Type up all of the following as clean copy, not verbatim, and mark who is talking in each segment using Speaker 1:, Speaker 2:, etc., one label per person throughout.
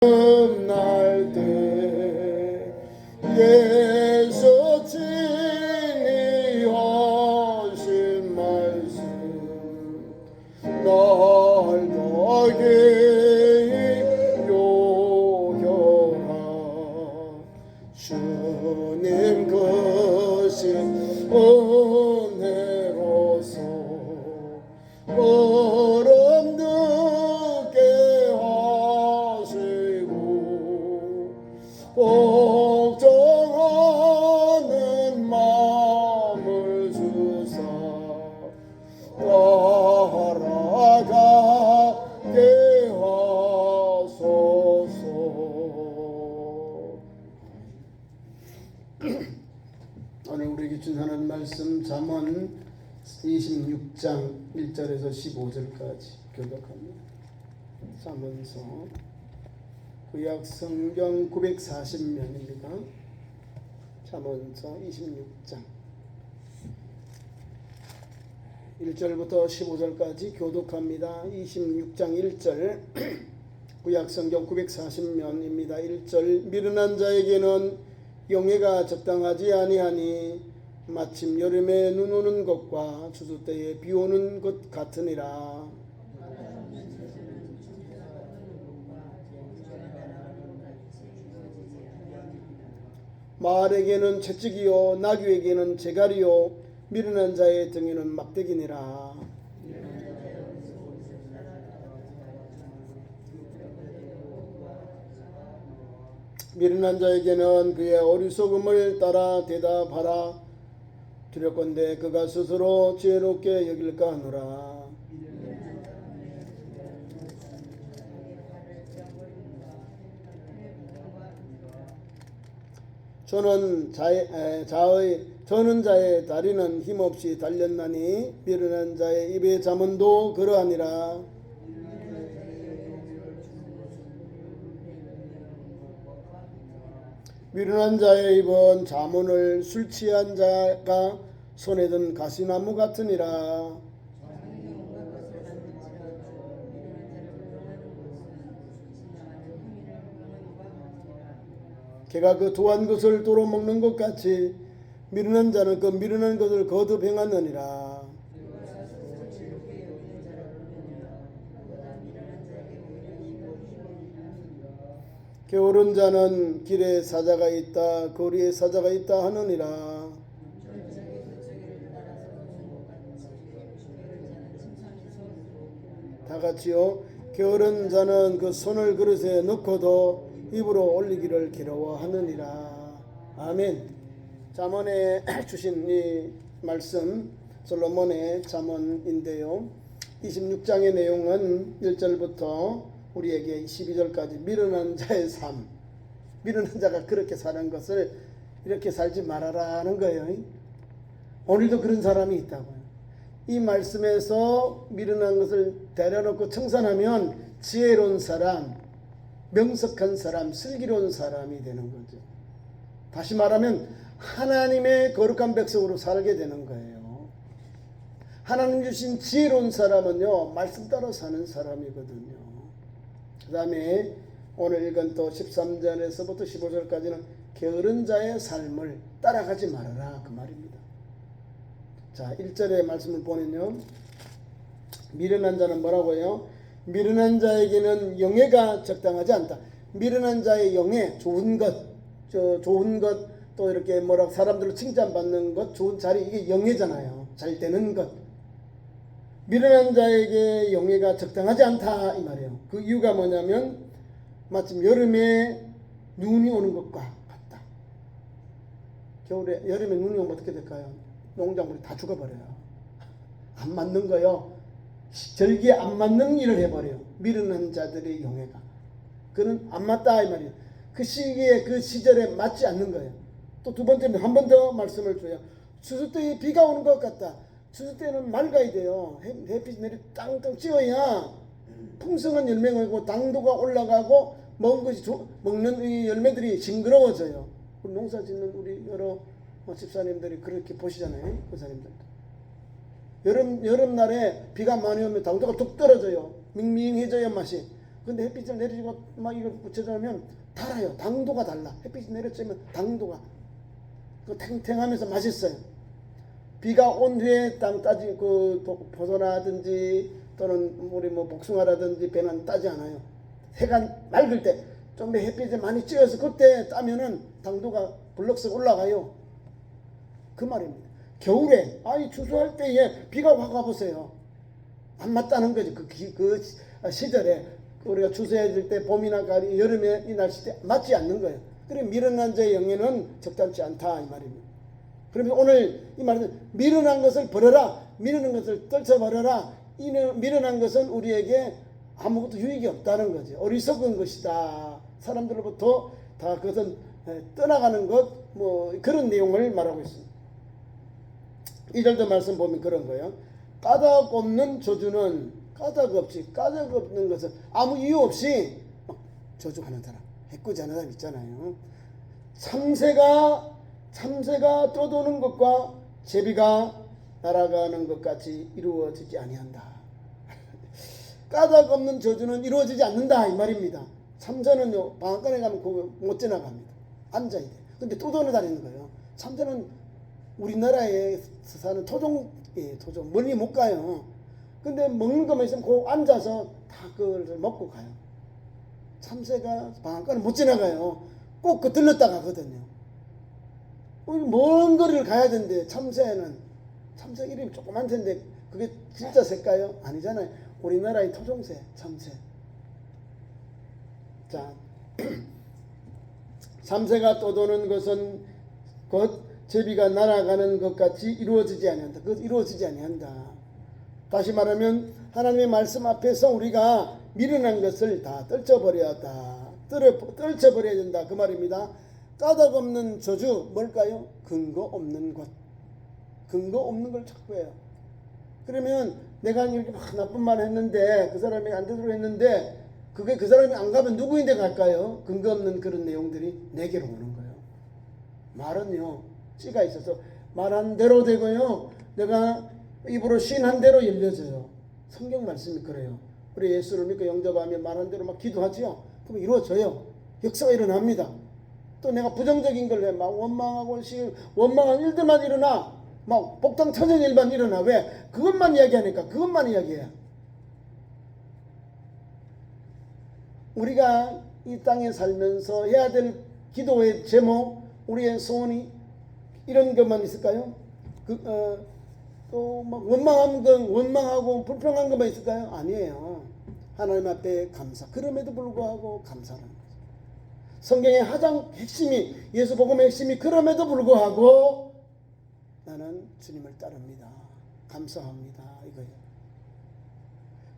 Speaker 1: 날 때 예수 친히 하신 말씀 날 너게 요겨라. 주님 크신 은혜로서 얼음 늦게 걱정하는 마음을 주사 따라가게 하소서. 오늘 우리에게 주시는 말씀 잠언 26장 1절에서 15절까지 교독합니다. 잠언서 구약 성경 940면입니다. 잠언서 26장 1절부터 15절까지 교독합니다. 26장 1절 구약 성경 940면입니다. 1절 미련한 자에게는 용해가 적당하지 아니하니 마침 여름에 눈 오는 것과 추수 때에 비 오는 것 같으니라. 말에게는 채찍이요 나귀에게는 재갈이요 미련한 자의 등에는 막대기니라. 미련한 자에게는 그의 어리석음을 따라 대답하라. 두렵건대 그가 스스로 지혜롭게 여길까 하노라. 저는 자의 다리는 힘없이 달렸나니 미련한 자의 입의 잠언도 그러하니라. 미련한 자의 입은 잠언을 술 취한 자가 손에 든 가시나무 같으니라. 개가 그 도한 것을 도로 먹는 것 같이 미련한 자는 그 미련한 것을 거듭 행하느니라. 게으른 자는 길에 사자가 있다 거리에 사자가 있다 하느니라. 다같이요 게으른 자는 그 손을 그릇에 넣고도 입으로 올리기를 기러워하느니라. 아멘. 잠언에 주신 이 말씀 솔로몬의 잠언인데요. 26장의 내용은 1절부터 우리에게 12절까지 미련한 자의 삶, 미련한 자가 그렇게 사는 것을 이렇게 살지 말아라는 거예요. 오늘도 그런 사람이 있다고요. 이 말씀에서 미련한 것을 데려놓고 청산하면 지혜로운 사람, 명석한 사람, 슬기로운 사람이 되는 거죠. 다시 말하면 하나님의 거룩한 백성으로 살게 되는 거예요. 하나님 주신 지혜로운 사람은요 말씀 따라 사는 사람이거든요. 그 다음에 오늘 읽은 또 13절에서부터 15절까지는 게으른 자의 삶을 따라가지 말아라 그 말입니다. 자 1절의 말씀을 보면요 미련한 자는 뭐라고요? 미련한 자에게는 영예가 적당하지 않다. 미련한 자의 영예, 좋은 것, 또 이렇게 사람들로 칭찬받는 것, 좋은 자리, 이게 영예잖아요. 잘 되는 것. 미련한 자에게 영예가 적당하지 않다 이 말이에요. 그 이유가 뭐냐면 마침 여름에 눈이 오는 것과 같다. 여름에 눈이 오면 어떻게 될까요? 농작물이 다 죽어버려요. 안 맞는 거요. 절기에 안 맞는 일을 해버려요. 미련한 자들의 영예가. 그는 안 맞다 이 말이에요. 그 시기에 그 시절에 맞지 않는 거예요. 또 두 번째는 한 번 더 말씀을 줘요. 추수 때에 비가 오는 것 같다. 추수 때는 맑아야 돼요. 햇빛이 내리 땅땅 찌어야 풍성한 열매가 오고 당도가 올라가고 먹는 이 열매들이 징그러워져요. 농사 짓는 우리 여러 집사님들이 그렇게 보시잖아요. 권사님들도. 여름날에 비가 많이 오면 당도가 뚝 떨어져요. 밍밍해져요 맛이. 근데 햇빛을 내리고 막 이걸 붙여주면 달아요. 당도가 달라. 햇빛이 내려쬐면 당도가 그 탱탱하면서 맛있어요. 비가 온 후에 땅 따지 그 버섯이라든지 또는 우리 뭐 복숭아라든지 배는 따지 않아요. 해가 맑을 때 좀 햇빛에 많이 쬐어서 그때 따면은 당도가 불럭석 올라가요. 그 말입니다. 겨울에 아이 추수할 때에 비가 확 와보세요. 안 맞다는 거죠. 그 시절에 우리가 추수해질 때 봄이나 가을, 여름에 이 날씨 때 맞지 않는 거예요. 그래 미련한 자의 영예는 적당치 않다 이 말입니다. 그러면 오늘 이 말은 미련한 것을 버려라. 미련한 것을 떨쳐버려라. 이 미련한 것은 우리에게 아무것도 유익이 없다는 거죠. 어리석은 것이다. 사람들로부터 다 그것은 떠나가는 것, 뭐 그런 내용을 말하고 있습니다. 2절도 말씀 보면 그런 거예요. 까닭 없는 저주는 까닭 없는 것은 아무 이유 없이 막 저주하는 사람, 해코지하는 사람 있잖아요. 참새가 떠도는 것과 제비가 날아가는 것 같이 이루어지지 아니한다. 까닭 없는 저주는 이루어지지 않는다 이 말입니다. 참새는요 방앗간에 가면 못 지나갑니다. 앉아야 돼. 근데 떠도는 다니는 거예요. 참새는 우리나라에 사는 토종 멀리 못 가요. 근데 먹는 것만 있으면 그 앉아서 다 그걸 먹고 가요. 참새가 방앗간을 못 지나가요. 꼭 그 들렀다 가거든요. 먼 거리를 가야 되는데 참새 이름이 조그만 텐데 그게 진짜 새까요? 아니잖아요. 우리나라의 토종새 참새. 자, 참새가 떠도는 것은 곧 제비가 날아가는 것 같이 이루어지지 아니한다. 그것 이루어지지 아니한다. 다시 말하면 하나님의 말씀 앞에서 우리가 미련한 것을 다 떨쳐버려야 된다. 그 말입니다. 까닭 없는 저주 뭘까요? 근거 없는 것. 근거 없는 걸 자꾸 해요. 그러면 내가 이렇게 막 나쁜 말을 했는데 그 사람이 안 되도록 했는데 그게 그 사람이 안 가면 누구인데 갈까요? 근거 없는 그런 내용들이 내게로 오는 거예요. 말은요 씨가 있어서 말한 대로 되고요. 내가 입으로 쉰한 대로 열려져요. 성경 말씀이 그래요. 우리 예수를 믿고 영접하면 말한 대로 막 기도하지요. 그럼 이루어져요. 역사가 일어납니다. 또 내가 부정적인 걸 해. 막 원망한 일들만 일어나. 막 복당 터진 일만 일어나. 왜? 그것만 이야기하니까 그것만 이야기해. 우리가 이 땅에 살면서 해야 될 기도의 제목, 우리의 소원이 이런 것만 있을까요? 또 막 원망하고 불평한 것만 있을까요? 아니에요. 하나님 앞에 감사. 그럼에도 불구하고 감사하는 거죠. 성경의 가장 핵심이, 예수 복음의 핵심이 그럼에도 불구하고 나는 주님을 따릅니다. 감사합니다. 이거예요.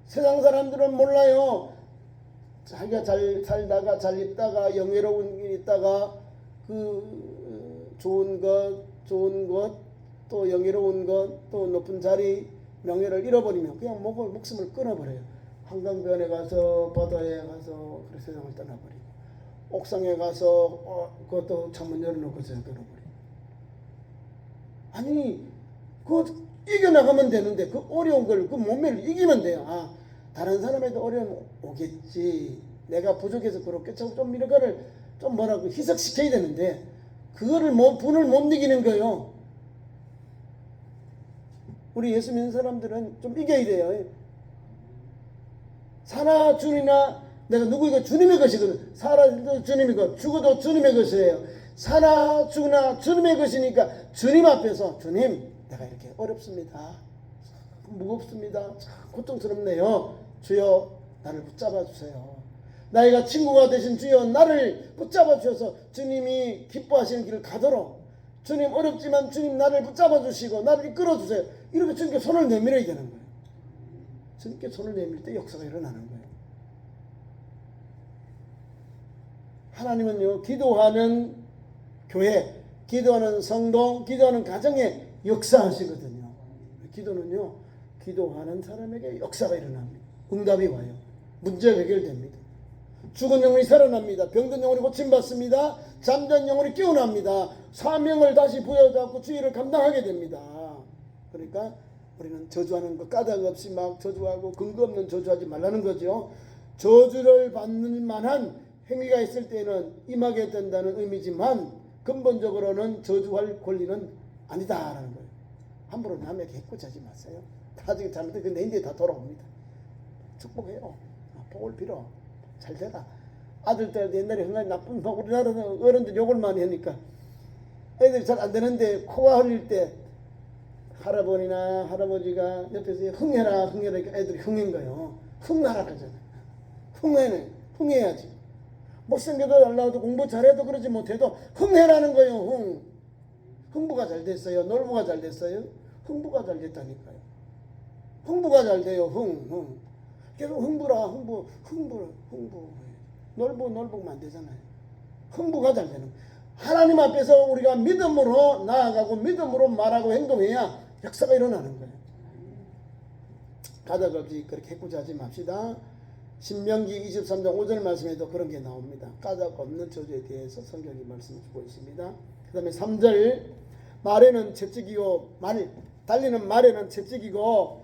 Speaker 1: 세상 사람들은 몰라요. 자기가 잘 살다가 잘 있다가 영예로운 일 있다가 그 좋은 것 또 영예로운 것 또 높은 자리 명예를 잃어버리면 그냥 목숨을 끊어버려요. 한강변에 가서 바다에 가서 그 세상을 떠나버리고 옥상에 가서 그것도 창문 열어놓고서 끊어버리고 아니 그거 이겨나가면 되는데 그 어려운 걸 그 몸매를 이기면 돼요. 다른 사람에도 어려움 오겠지. 내가 부족해서 그렇겠죠. 좀 이런 거를 좀 뭐라고 희석시켜야 되는데 그거를 분을 못 이기는 거예요. 우리 예수 믿는 사람들은 좀 이겨야 돼요. 살아 주니나 내가 누구이고 주님의 것이거든. 살아도 주님의 것, 죽어도 주님의 것이에요. 살아 죽으나 주님의 것이니까 주님 앞에서 주님 내가 이렇게 어렵습니다. 무겁습니다. 고통스럽네요. 주여 나를 붙잡아 주세요. 나이가 친구가 되신 주여 나를 붙잡아 주셔서 주님이 기뻐하시는 길을 가도록 주님 어렵지만 주님 나를 붙잡아 주시고 나를 이끌어 주세요. 이렇게 주님께 손을 내밀어야 되는 거예요. 주님께 손을 내밀 때 역사가 일어나는 거예요. 하나님은요 기도하는 교회, 기도하는 성도, 기도하는 가정에 역사하시거든요. 기도는요 기도하는 사람에게 역사가 일어납니다. 응답이 와요. 문제가 해결됩니다. 죽은 영혼이 살아납니다. 병든 영혼이 고침받습니다. 잠든 영혼이 깨어납니다. 사명을 다시 부여잡고 주의를 감당하게 됩니다. 그러니까 우리는 저주하는 거 까닭 없이 막 저주하고 근거 없는 저주하지 말라는 거죠. 저주를 받는 만한 행위가 있을 때는 임하게 된다는 의미지만 근본적으로는 저주할 권리는 아니다라는 거예요. 함부로 남에게 해코지하지 마세요. 나중에 잘못해 내 인대에 다 돌아옵니다. 축복해요. 복을 빌어. 잘 되라. 아들들 옛날에 흥하니 나쁜 우리나라는 어른들 욕을 많이 하니까 애들이 잘 안 되는데 코가 흘릴 때 할아버지나 할아버지가 옆에서 흥해라 흥해라 애들이 흥인 거예요. 흥나라 그러잖아요. 흥해야지. 못생겨도 잘 나와도 공부 잘해도 그러지 못해도 흥해라는 거예요. 흥부가 잘 됐어요. 놀부가 잘 됐어요. 흥부가 잘 됐다니까요. 흥부가 잘 돼요. 계속 흥부라 흥부. 놀부면 안 되잖아요. 흥부가 잘 되는 거예요. 하나님 앞에서 우리가 믿음으로 나아가고 믿음으로 말하고 행동해야 역사가 일어나는 거예요. 가닥 없이 그렇게 해코지하지 맙시다. 신명기 23장 5절 말씀에도 그런 게 나옵니다. 가닥 없는 저주에 대해서 성경이 말씀을 주고 있습니다. 그 다음에 3절 말에는 채찍이고 달리는 말에는 채찍이고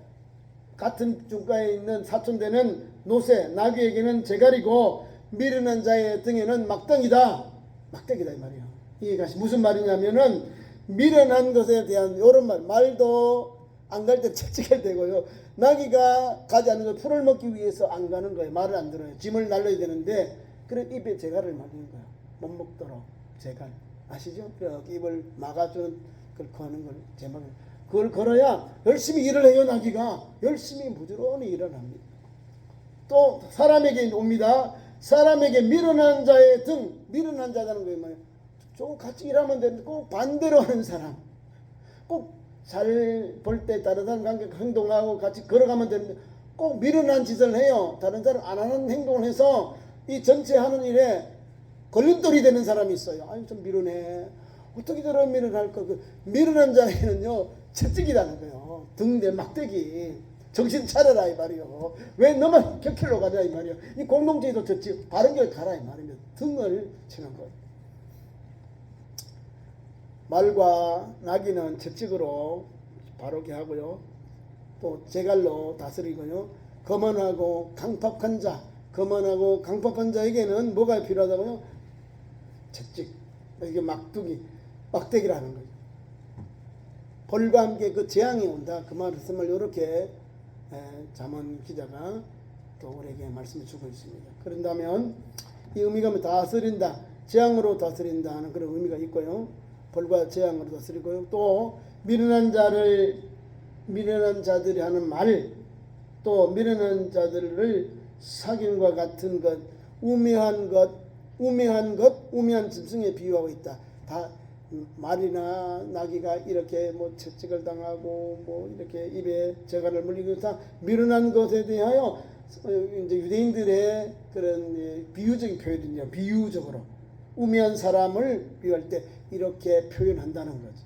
Speaker 1: 같은 중가에 있는 사촌되는 노새 나귀에게는 재갈이고 미르는 자의 등에는 막대기다 이 말이야. 이게 무슨 말이냐면은 미련한 것에 대한 이런 말도 안 갈 때 채찍을 대고요. 나귀가 가지 않는 걸 풀을 먹기 위해서 안 가는 거예요. 말을 안 들어요. 짐을 날려야 되는데 그래 입에 재갈을 맞는 거야. 못 먹도록 재갈 아시죠? 입을 막아주는 걸 거는 걸 제목 그걸 걸어야 열심히 일을 해요. 나귀가 열심히 부지런히 일을 합니다. 또 사람에게 옵니다. 사람에게 미련한 자의 등 미련한 자라는 거예요. 뭐예요? 좀 같이 일하면 되는데 꼭 반대로 하는 사람 꼭 잘 볼 때 다른 사람 관계 행동하고 같이 걸어가면 되는데 꼭 미련한 짓을 해요. 다른 사람 안 하는 행동을 해서 이 전체 하는 일에 걸림돌이 되는 사람이 있어요. 아니 좀 미련해. 어떻게 저런 미련할까? 그 미련한 자에는요 채찍이라는 거예요. 등대 막대기. 정신 차려라 이 말이요. 왜 너만 격킬로 가냐 이 말이요. 이 공동체에도 졌지 바른 길 가라 이 말이면 등을 치는 거예요. 말과 나귀는 채찍으로 바로게 하고요. 또 재갈로 다스리고요. 거만하고 강팍한 자에게는 뭐가 필요하다고요? 채찍. 이게 막대기라는 거죠. 벌과 함께 그 재앙이 온다. 그 말씀을 이렇게 잠언 기자가 또 우리에게 말씀을 주고 있습니다. 그런다면 이 의미가 뭐 다스린다, 재앙으로 다스린다 하는 그런 의미가 있고요. 벌과 재앙으로 다스리고요. 또 미련한 자들이 하는 말, 또 미련한 자들을 사귐과 같은 것, 우매한 짐승에 비유하고 있다. 다 말이나 나귀가 이렇게 뭐 채찍을 당하고 뭐 이렇게 입에 재갈을 물리고 다 미련한 것에 대하여 이제 유대인들의 그런 비유적인 표현이냐 비유적으로 우매한 사람을 비유할 때 이렇게 표현한다는 거죠.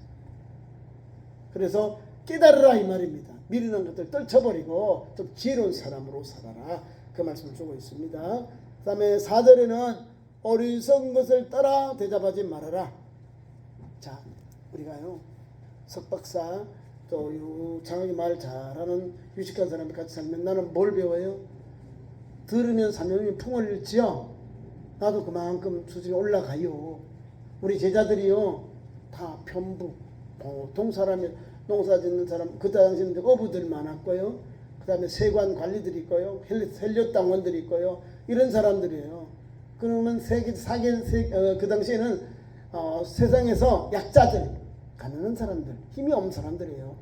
Speaker 1: 그래서 깨달으라 이 말입니다. 미련한 것들 떨쳐버리고 좀 지혜로운 사람으로 살아라 그 말씀을 주고 있습니다. 그 다음에 4절에는 어리석은 것을 따라 대답하지 말아라. 자, 우리가요 석박사 또 장하게 말 잘하는 유식한 사람이 같이 살면 나는 뭘 배워요? 들으면 사명이 풍을 일지요. 나도 그만큼 수준이 올라가요. 우리 제자들이요 다 편부 보통 사람이 농사 짓는 사람 그 당시에는 어부들 많았고요. 그 다음에 세관 관리들이 있고요. 헬료당원들이 있고요. 이런 사람들이에요. 그러면 그 당시에는 세상에서 약자들, 가난한 사람들, 힘이 없는 사람들이에요.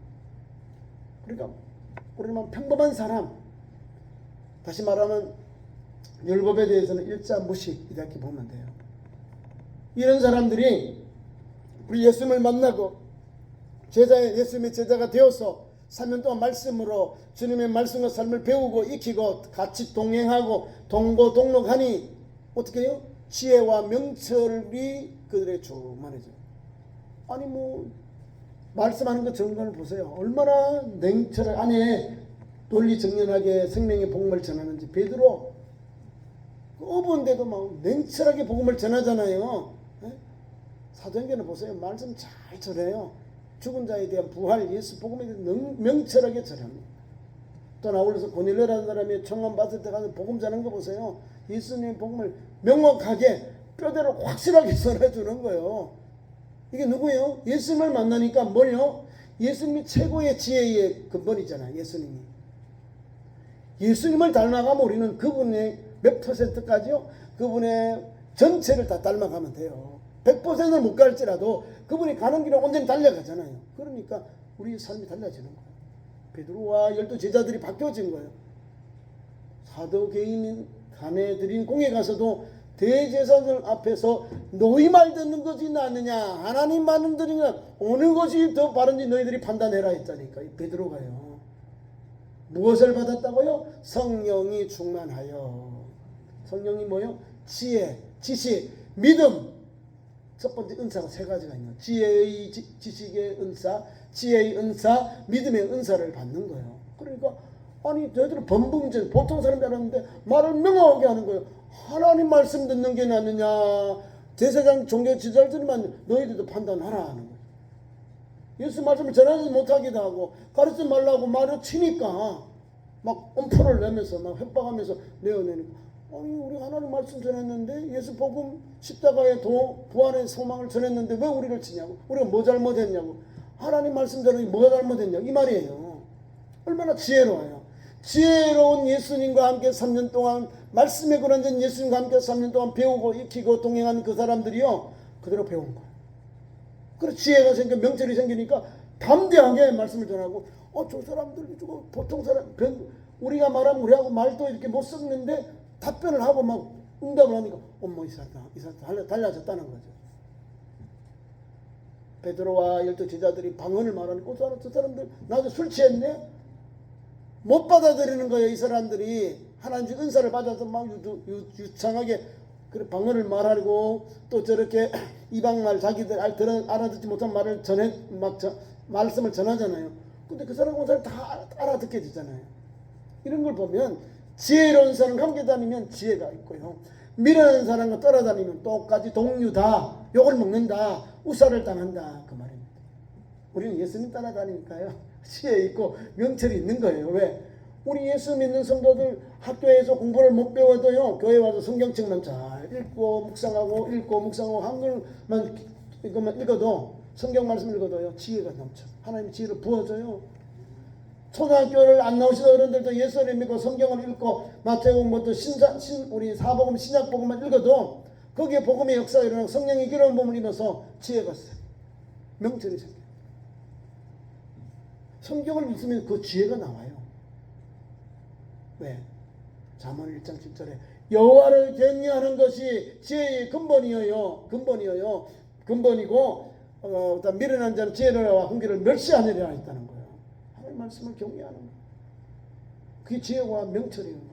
Speaker 1: 그러니까 우리는 평범한 사람, 다시 말하면 율법에 대해서는 일자무식 이렇게 보면 돼요. 이런 사람들이 우리 예수님을 만나고 예수님의 제자가 되어서 3년 동안 말씀으로 주님의 말씀과 삶을 배우고 익히고 같이 동행하고 동거동록하니 어떻게 해요? 지혜와 명철이 그들의 충만해져요. 아니 뭐 말씀하는 것 정관을 보세요. 얼마나 냉철하게 안에 논리정연하게 생명의 복음을 전하는지. 베드로 어부인데도 막 냉철하게 복음을 전하잖아요. 사도행전을 보세요. 말씀 잘 전해요. 죽은 자에 대한 부활, 예수 복음에 대해 명철하게 전합니다. 또 아울러서 고넬료라는 사람이 청함 받을 때 가서 복음 전하는 거 보세요. 예수님의 복음을 명확하게 뼈대로 확실하게 전해주는 거예요. 이게 누구예요? 예수님을 만나니까 뭐요? 예수님이 최고의 지혜의 근본이잖아요. 예수님을 닮아가면 우리는 그분의 몇 %까지요? 그분의 전체를 다 닮아가면 돼요. 100%는 못 갈지라도 그분이 가는 길을 온전히 달려가잖아요. 그러니까 우리의 삶이 달라지는 거예요. 베드로와 12 제자들이 바뀌어진 거예요. 사도개인 간에 드린 공에 가서도 대제사장 앞에서 너희 말 듣는 것이 낫느냐 하나님 말은 들으냐 어느 것이 더 바른지 너희들이 판단해라 했다니까. 이 베드로가요. 무엇을 받았다고요? 성령이 충만하여. 성령이 뭐요? 지혜, 지식, 믿음. 첫 번째 은사가 세 가지가 있네요. 지혜의 지식의 은사, 지혜의 은사, 믿음의 은사를 받는 거예요. 그러니까 아니 저희들은 범붕전 보통 사람들 알았는데 말을 명확하게 하는 거예요. 하나님 말씀 듣는 게 낫느냐 제사장 종교 지도자들만 너희들도 판단하라 하는 거예요. 예수 말씀을 전하지 못하기도 하고 가르치지 말라고 말을 치니까 막 엄포를 내면서 막 협박하면서 내어내니까 아니 우리 하나님 말씀 전했는데 예수 복음 십자가의 부활의 소망을 전했는데 왜 우리를 치냐고 우리가 뭐 잘못했냐고 하나님 말씀 전하니 뭐가 잘못했냐고 이 말이에요. 얼마나 지혜로워요. 지혜로운 예수님과 함께 3년 동안 말씀에 근원된 예수님과 함께 3년 동안 배우고 익히고 동행한 그 사람들이요 그대로 배운 거예요. 그래서 지혜가 생겨 명철이 생기니까 담대하게 말씀을 전하고 저 사람들 저거 보통 사람 우리가 말하면 우리하고 말도 이렇게 못 섞는데 답변을 하고 막 응답을 하니까 이 사람 달라졌다는 거죠. 베드로와 12 제자들이 방언을 말하니까 저 사람들 나도 술 취했네? 못 받아들이는 거예요. 이 사람들이 하나님의 은사를 받아서 막 유창하게 그래 방언을 말하고 또 저렇게 이방말 자기들 알아듣지 못한 말을 말씀을 전하잖아요. 근데 그 사람 다 알아듣게 되잖아요. 이런 걸 보면 지혜로운 사람과 함께 다니면 지혜가 있고요. 미련한 사람과 따라다니면 똑같이 동류다. 욕을 먹는다. 우사를 당한다. 그 말입니다. 우리는 예수님 따라다니니까요. 지혜 있고 명철이 있는 거예요. 왜? 우리 예수 믿는 성도들 학교에서 공부를 못 배워도요. 교회 와서 성경책만 잘 읽고 묵상하고 한글만 이것만 읽어도 성경 말씀 읽어도요. 지혜가 넘쳐. 하나님이 지혜를 부어줘요. 초등학교를 안 나오시는 어른들도 예수를 믿고 성경을 읽고 마태복음 우리 사복음 신약복음만 읽어도 거기에 복음의 역사가 일어나고 성령의 기름을 몸을 입어서 지혜가 있어요. 명철이 생겨요. 성경을 읽으면 그 지혜가 나와요. 왜? 잠언 1장 7절에 여호와를 경외하는 것이 지혜의 근본이고 미련한 자는 지혜로와 훈계를 멸시하느니라 했다는 거예요. 하나님 말씀을 경외하는 거예요. 그게 지혜와 명철인 거예요.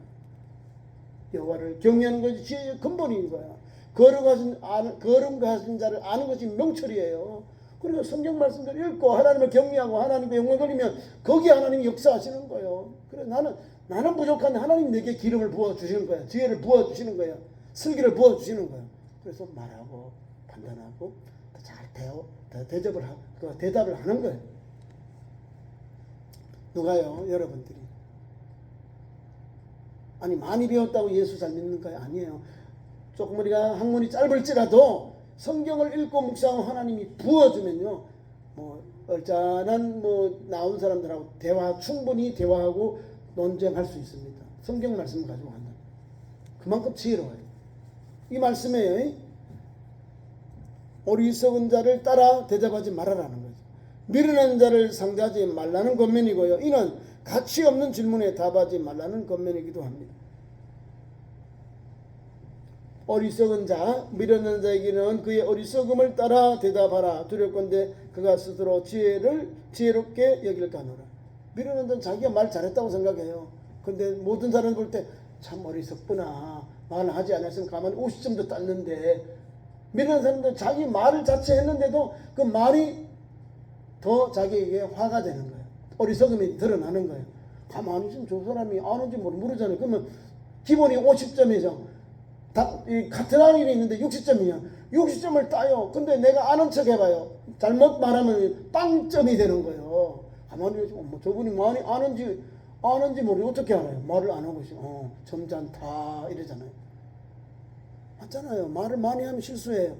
Speaker 1: 여호와를 경외하는 것이 지혜의 근본인 거야. 거룩 가진 자를 아는 것이 명철이에요. 그리고 성경 말씀을 읽고 하나님을 경외하고 하나님의 영광을 돌리면 거기에 하나님이 역사하시는 거예요. 그래 나는 부족한데 하나님 내게 기름을 부어주시는 거야. 지혜를 부어주시는 거야. 슬기를 부어주시는 거야. 그래서 말하고 판단하고 잘 대답을 하는 거예요. 누가요? 여러분들이. 아니 많이 배웠다고 예수 잘 믿는 거예요? 아니에요. 조금 우리가 학문이 짧을지라도 성경을 읽고 묵상하고 하나님이 부어주면요. 얼짠한 나온 사람들하고 충분히 대화하고 논쟁할 수 있습니다. 성경 말씀을 가지고 한다. 그만큼 지혜로워요. 이 말씀에 어리석은 자를 따라 대접하지 말아라는 거죠. 미련한 자를 상대하지 말라는 권면이고요. 이는 가치 없는 질문에 답하지 말라는 권면이기도 합니다. 어리석은 자, 미련한 자에게는 그의 어리석음을 따라 대답하라. 두렵건대 그가 스스로 지혜롭게 여길까노라. 미련한 자는 자기가 말 잘했다고 생각해요. 근데 모든 사람 볼 때 참 어리석구나. 말을 하지 않았으면 가만히 50점도 땄는데 미련한 사람들은 자기 말을 자체 했는데도 그 말이 더 자기에게 화가 되는 거예요. 어리석음이 드러나는 거예요. 가만히 있으면 저 사람이 아는지 모르잖아요. 그러면 기본이 50점이죠. 같은 아이이 있는데 60점이야. 60점을 따요. 근데 내가 아는 척 해봐요. 잘못 말하면 빵점이 되는 거예요. 가만히 있으면 저분이 많이 아는지 아는지 모르고 어떻게 알아요? 말을 안 하고 있어요. 점잖다 이러잖아요. 맞잖아요. 말을 많이 하면 실수해요.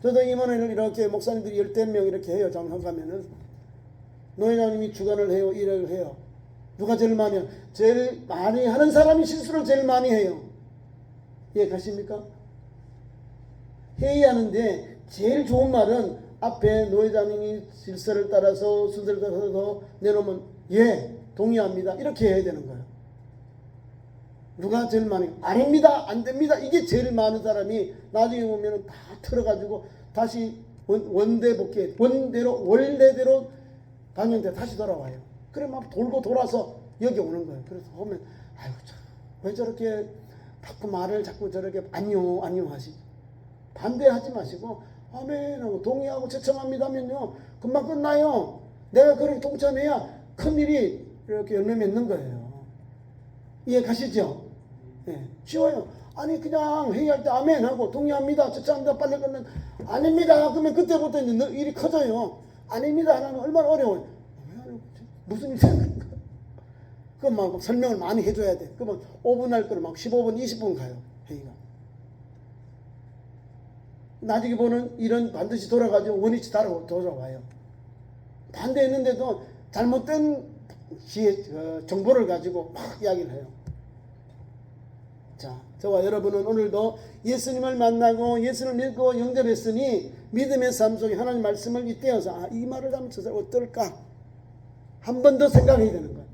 Speaker 1: 저도 임원회를 이렇게 목사님들이 10명 이렇게 해요. 장성 가면은 노회장님이 주관을 해요. 일을 해요. 누가 제일 많이 해요? 제일 많이 하는 사람이 실수를 제일 많이 해요. 이해 가십니까? 회의하는데 제일 좋은 말은 앞에 노회장님이 질서를 따라서 순서를 따라서 내놓으면 예 동의합니다 이렇게 해야 되는 거예요. 누가 제일 많이 아닙니다 안 됩니다 이게 제일 많은 사람이 나중에 보면 다 틀어가지고 다시 원대 복귀 원래대로 방향대 다시 돌아와요. 그래 막 돌고 돌아서 여기 오는 거예요. 그래서 보면 아이고 참 왜 저렇게 자꾸 말을 자꾸 저렇게 안녕하시 반대하지 마시고 아멘하고 동의하고 채청합니다면요 금방 끝나요. 내가 그렇게 동참해야 큰일이 이렇게 열매 맺는 거예요. 이해 가시죠? 네, 쉬워요. 아니 그냥 회의할 때 아멘하고 동의합니다 채청합니다 빨리 끝내 아닙니다 그러면 그때부터 이제 일이 커져요. 아닙니다 하면 얼마나 어려워요. 무슨 일이 생기는 거야. 그럼 막 설명을 많이 해줘야 돼. 그러면 5분 할 거를 막 15분 20분 가요 회의가. 나중에 보는 일은 반드시 돌아가지고 원위치 돌아와요. 반대했는데도 잘못된 정보를 가지고 막 이야기를 해요. 자, 저와 여러분은 오늘도 예수님을 만나고 예수님을 믿고 영접했으니 믿음의 삶 속에 하나님 말씀을 잇대어서 이 말을 하면 저 사람 어떨까? 한 번 더 생각해야 되는 거예요.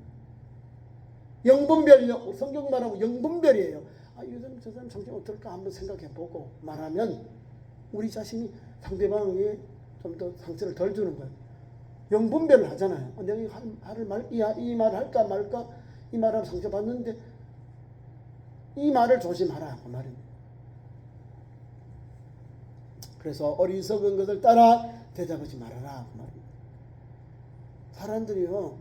Speaker 1: 영분별이요. 성경 말하고 영분별이에요. 저 사람 정신 어떨까? 한번 생각해보고 말하면 우리 자신이 상대방에게 좀 더 상처를 덜 주는 거예요. 영분별을 하잖아요. 내가 이 말을 할까 말까 이 말하면 상처받는데 이 말을 조심하라 그 말입니다. 그래서 어리석은 것을 따라 대답하지 말아라 그 말입니다. 사람들이요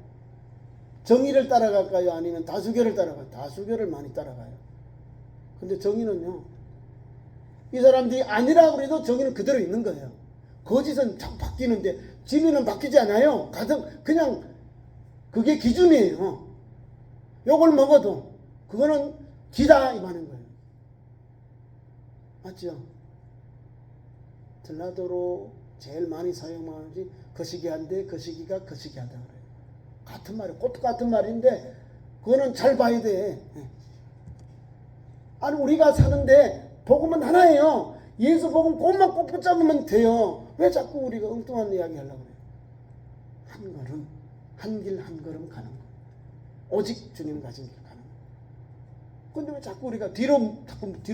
Speaker 1: 정의를 따라갈까요? 아니면 다수결을 따라갈까요? 다수결을 많이 따라가요. 근데 정의는요 이 사람들이 아니라고 해도 정의는 그대로 있는 거예요. 거짓은 자꾸 바뀌는데 진리는 바뀌지 않아요. 그냥 그게 기준이에요. 욕을 먹어도 그거는 기다 이 말인 거예요. 맞죠? 전라도로 제일 많이 사용하는 것이 거시기한데 거시기가 거시기하다 그래요. 같은 말이에요. 똑같은 말인데 그거는 잘 봐야 돼. 아니 우리가 사는데 복음은 하나예요. 예수 복음 곧만 꼭 붙잡으면 돼요. 왜 자꾸 우리가 엉뚱한 이야기 하려고 그래요. 한 걸음 한 길 한 걸음 가는 거예요. 오직 주님 가진 길 가는 거예요. 근데 왜 자꾸 우리가 뒤로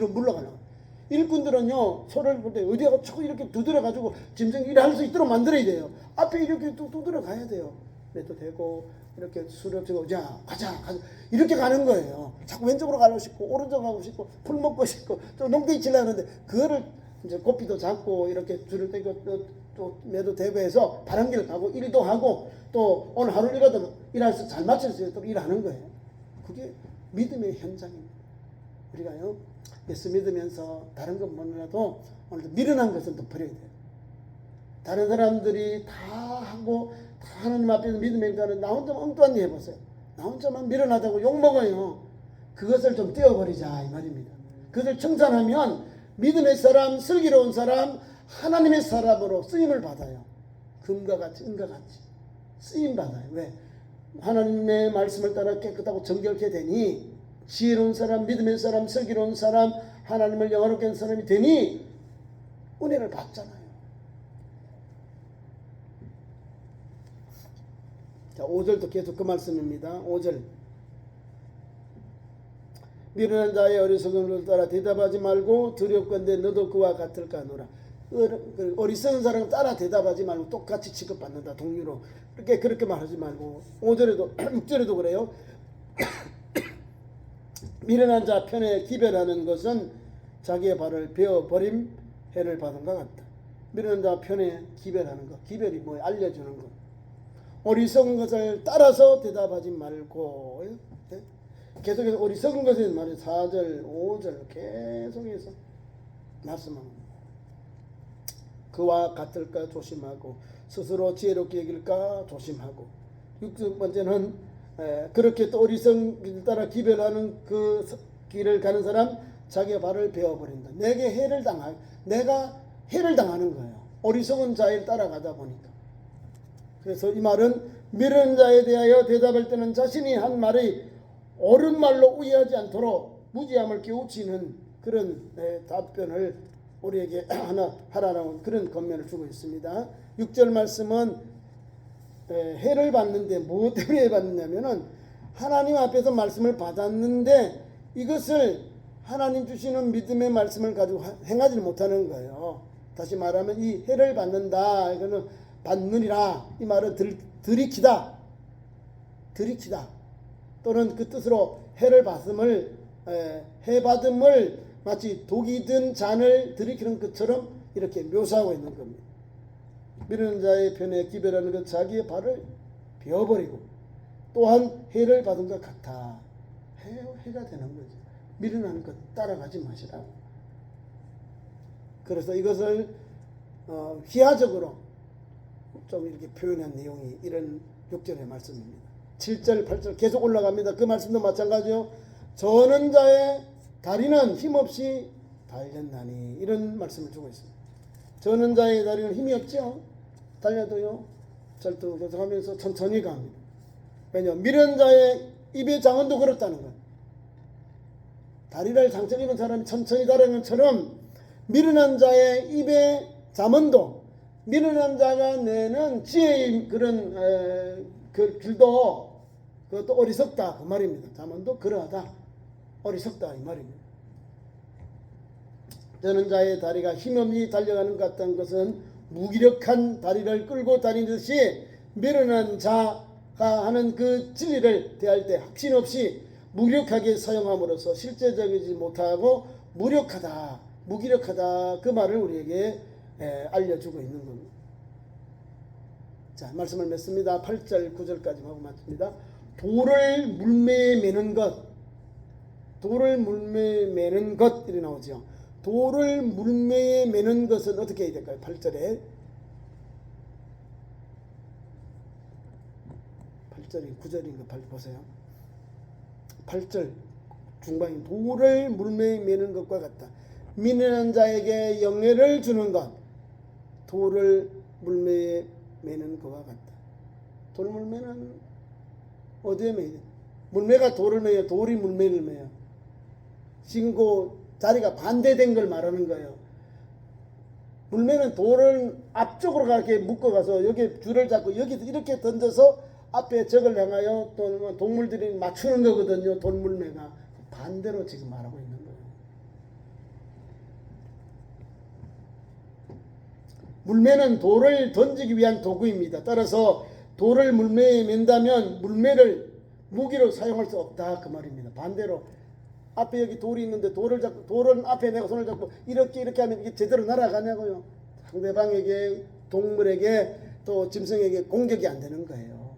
Speaker 1: 물러가려고 일꾼들은요 소를 볼 때 어디가 자꾸 이렇게 두드려가지고 짐승 일할 수 있도록 만들어야 돼요. 앞에 이렇게 두드려 가야 돼요. 그래도 되고 이렇게 수렵지고 자 가자 이렇게 가는 거예요. 자꾸 왼쪽으로 가고 싶고 오른쪽 가고 싶고 풀 먹고 싶고 좀 농대기 치려고 하는데 그거를 이제 고삐도 잡고 이렇게 줄을 떼고 또 매도 대고 해서 바른 길 가고 일도 하고 또 오늘 하루라도 일할 수 잘 맞출 수 있도록 일하는 거예요. 그게 믿음의 현장입니다. 우리가요 예수 믿으면서 다른 것 몰라도 오늘도 미련한 것은 또 버려야 돼요. 다른 사람들이 다 하고 다 하나님 앞에서 믿음의 일가는 나 혼자만 엉뚱한 일 해보세요. 나 혼자만 미련하다고 욕먹어요. 그것을 좀 떼어버리자 이 말입니다. 그것을 청산하면 믿음의 사람, 슬기로운 사람, 하나님의 사람으로 쓰임을 받아요. 금과 같이 은과 같이 쓰임 받아요. 왜? 하나님의 말씀을 따라 깨끗하고 정결케 되니 지혜로운 사람, 믿음의 사람, 슬기로운 사람, 하나님을 영화롭게 하는 사람이 되니 은혜를 받잖아요. 자, 5절도 계속 그 말씀입니다. 5절 미련한 자의 어리석음을 따라 대답하지 말고 두렵건대 너도 그와 같을까 하노라. 어리석은 사람은 따라 대답하지 말고 똑같이 취급받는다. 동료로 그렇게 말하지 말고 5절에도 6절에도 그래요. 미련한 자 편에 기별하는 것은 자기의 발을 베어버림 해를 받은 것 같다. 미련한 자 편에 기별하는 것. 기별이 뭐예요? 알려주는 것. 어리석은 것을 따라서 대답하지 말고 계속해서 어리석은 것에 말이에요. 4절 5절 계속해서 말씀합니다. 그와 같을까 조심하고 스스로 지혜롭게 여길까 조심하고 6번째는 그렇게 또 어리석은 길 따라 기별하는 그 길을 가는 사람 자기의 발을 베어버린다. 내가 해를 당하는 거예요. 어리석은 자를 따라가다 보니까. 그래서 이 말은 미련한 자에 대하여 대답할 때는 자신이 한 말이 옳은 말로 우회하지 않도록 무지함을 깨우치는 그런 답변을 우리에게 하라는 그런 권면을 주고 있습니다. 6절 말씀은 해를 받는데 무엇 때문에 해 받느냐면은 하나님 앞에서 말씀을 받았는데 이것을 하나님 주시는 믿음의 말씀을 가지고 행하지 못하는 거예요. 다시 말하면 이 해를 받는다, 이거는 받느니라, 이 말은 들이키다 또는 그 뜻으로 해를 받음을 해받음을 마치 독이 든 잔을 들이키는 것처럼 이렇게 묘사하고 있는 겁니다. 미련한 자의 편에 기별하는 것 자기의 발을 베어버리고 또한 해를 받은 것 같아. 해가 되는 거죠. 미련한 것 따라가지 마시라고. 그래서 이것을 희화적으로 좀 이렇게 표현한 내용이 이런 6절의 말씀입니다. 7절, 8절 계속 올라갑니다. 그 말씀도 마찬가지요. 저는 자의 다리는 힘없이 달렸나니, 이런 말씀을 주고 있습니다. 저는 자의 다리는 힘이 없죠. 달려도요 절뚝절뚝하면서 천천히 갑니다. 왜냐하면 미련한 자의 입의 장언도 그렇다는 거예요. 다리를 상처 입은 사람이 천천히 달아가는 것처럼 미련한 자의 입의 잠언도, 미련한 자가 내는 지혜의 그런 그 길도 그것도 어리석다 그 말입니다. 잠언도 그러하다, 어리석다 이 말입니다. 저는 자의 다리가 힘없이 달려가는 것 같다는 것은 무기력한 다리를 끌고 다니듯이 미련한 자가 하는 그 진리를 대할 때 확신 없이 무력하게 사용함으로써 실제적이지 못하고 무력하다, 무기력하다 그 말을 우리에게 알려주고 있는 겁니다. 자, 말씀을 맺습니다. 8절 9절까지 하고 마칩니다. 돌을 물매에 매는 것, 돌을 물매에 매는 것 이렇게 나오죠. 돌을 물매에 매는 것은 어떻게 해야 될까요? 8절에 8절이 9절인가 보세요. 8절 중반인 돌을 물매에 매는 것과 같다. 미련한 자에게 영예를 주는 것, 돌을 물매에 매는 것과 같다. 돌 물매는 어디에 매요? 물매가 돌을 매요? 돌이 물매를 매요? 지금 그 자리가 반대된 걸 말하는 거예요. 물매는 돌을 앞쪽으로 가게 묶어가서 여기 줄을 잡고 여기서 이렇게 던져서 앞에 적을 향하여 또 동물들이 맞추는 거거든요. 돌물매가 반대로 지금 말하고 있는 거예요. 물매는 돌을 던지기 위한 도구입니다. 따라서 돌을 물매에 맨다면 물매를 무기로 사용할 수 없다 그 말입니다. 반대로 앞에 여기 돌이 있는데 돌을 잡고, 돌은 앞에 내가 손을 잡고 이렇게 하면 이게 제대로 날아가냐고요. 상대방에게, 동물에게, 또 짐승에게 공격이 안 되는 거예요.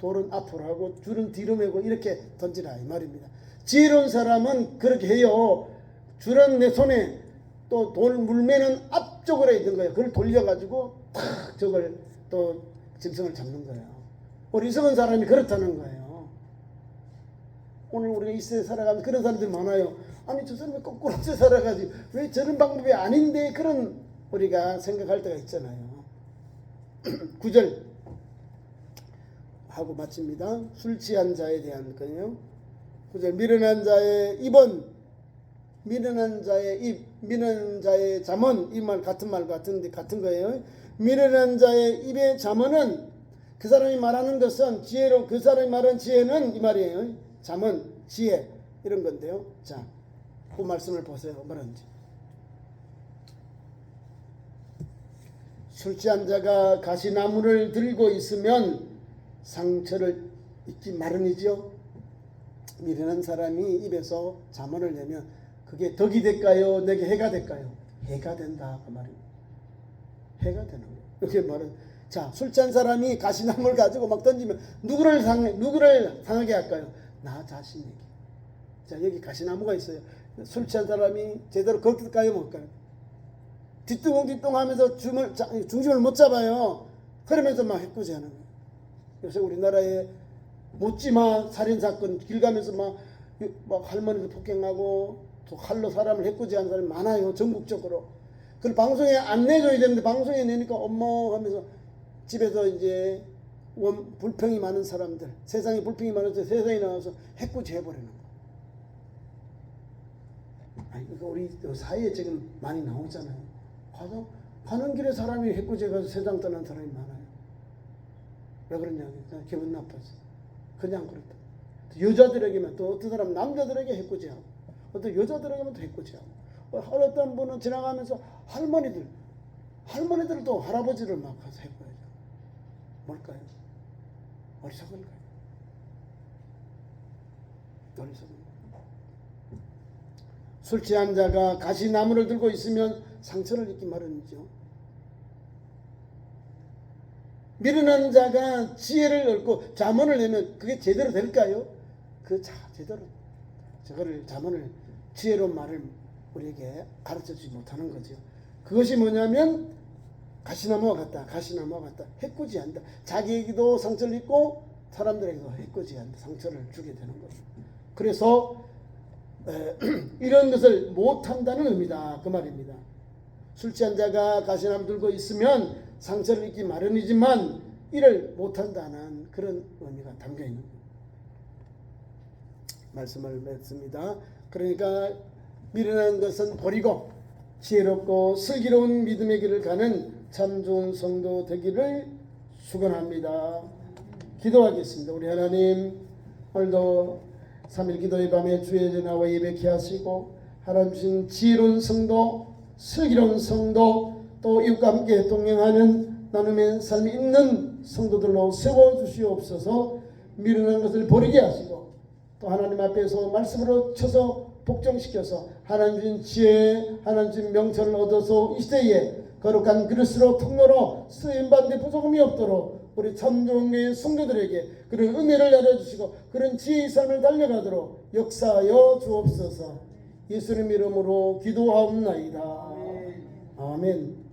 Speaker 1: 돌은 앞으로 하고 줄은 뒤로 메고 이렇게 던지라 이 말입니다. 지혜로운 사람은 그렇게 해요. 줄은 내 손에, 또 돌 물매는 앞쪽으로 있는 거예요. 그걸 돌려가지고 탁 저걸 또 짐승을 잡는 거예요. 어리석은 사람이 그렇다는 거예요. 오늘 우리가 이 시대에 살아가면 그런 사람들이 많아요. 아니 저 사람이 거꾸로 살아가지 왜 저런 방법이 아닌데, 그런 우리가 생각할 때가 있잖아요. 9절 하고 마칩니다. 술 취한 자에 대한 거예요. 9절 미련한 자의 입은, 미련한 자의 입, 미련한 자의 잠언, 이 말 같은 말 같은데 같은 거예요. 미련한 자의 입의 잠언은 그 사람이 말하는 것은 지혜로, 그 사람이 말하는 지혜는 이 말이에요. 잠언, 지혜 이런 건데요. 자, 그 말씀을 보세요. 뭐라는지. 술 취한 자가 가시나무를 들고 있으면 상처를 입지 마련이죠. 미련한 사람이 입에서 잠언을 내면 그게 덕이 될까요? 내게 해가 될까요? 해가 된다 그 말입니다. 해가 되는 거예요. 이렇게 말은, 자, 술 취한 사람이 가시나무를 가지고 막 던지면 누구를 상하게 할까요? 나 자신에게. 자, 여기 가시나무가 있어요. 술 취한 사람이 제대로 걸을까요? 못까요? 뒤뚱뒤뚱 하면서 중심을 못 잡아요. 그러면서 막 해코지 하는 거예요. 요새 우리나라에 묻지마 살인사건 길 가면서 막 할머니를 폭행하고 또 칼로 사람을 해코지하는 사람이 많아요. 전국적으로. 그걸 방송에 안 내줘야 되는데 방송에 내니까 엄마 하면서 집에서 이제 불평이 많은 사람들, 세상에 불평이 많아서 세상에 나와서 해코지 해버리는 거. 아니, 이거 우리 사회에 지금 많이 나오잖아요. 가는 길에 사람이 해코지 해가지고 세상 떠난 사람이 많아요. 왜 그러냐? 그냥 기분 나빠서. 그냥 그렇다. 여자들에게만 또 어떤 사람은 남자들에게 해코지하고 어떤 여자들에게만 또 해코지하고 어떤 분은 지나가면서 할머니들도 할아버지를 막 가서 해코지하고 뭘까요? 어리석은가요? 어리석은 술 취한 자가 가시나무를 들고 있으면 상처를 입기 마련이죠. 미련한 자가 지혜를 얻고 잠언을 내면 그게 제대로 될까요? 제대로 저거를 잠언을 지혜로운 말을 우리에게 가르쳐주지 못하는 거죠. 그것이 뭐냐면 가시나무와 같다. 해코지한다. 자기에게도 상처를 입고 사람들에게도 해코지한다. 상처를 주게 되는 거죠. 그래서 이런 것을 못한다는 의미다. 그 말입니다. 술 취한 자가 가시나무 들고 있으면 상처를 입기 마련이지만 이를 못한다는 그런 의미가 담겨있는 말씀을 맺습니다. 그러니까 미련한 것은 버리고 지혜롭고 슬기로운 믿음의 길을 가는 참 좋은 성도 되기를 축원합니다. 기도하겠습니다. 우리 하나님, 오늘도 3일 기도의 밤에 주의 전하와 예배케 하시고 하나님 주신 지혜로운 성도, 슬기로운 성도, 또 이웃과 함께 동행하는 나눔의 삶이 있는 성도들로 세워주시옵소서. 미련한 것을 버리게 하시고 또 하나님 앞에서 말씀으로 쳐서 복종시켜서 하나님 주신 지혜, 하나님 주신 명철을 얻어서 이 시대에 거룩한 그릇으로 통로로 쓰임받는 데 부족함이 없도록 우리 참종의 성도들에게 그런 은혜를 내려주시고 그런 지혜의 삶을 달려가도록 역사하여 주옵소서. 예수님 이름으로 기도하옵나이다. 아멘.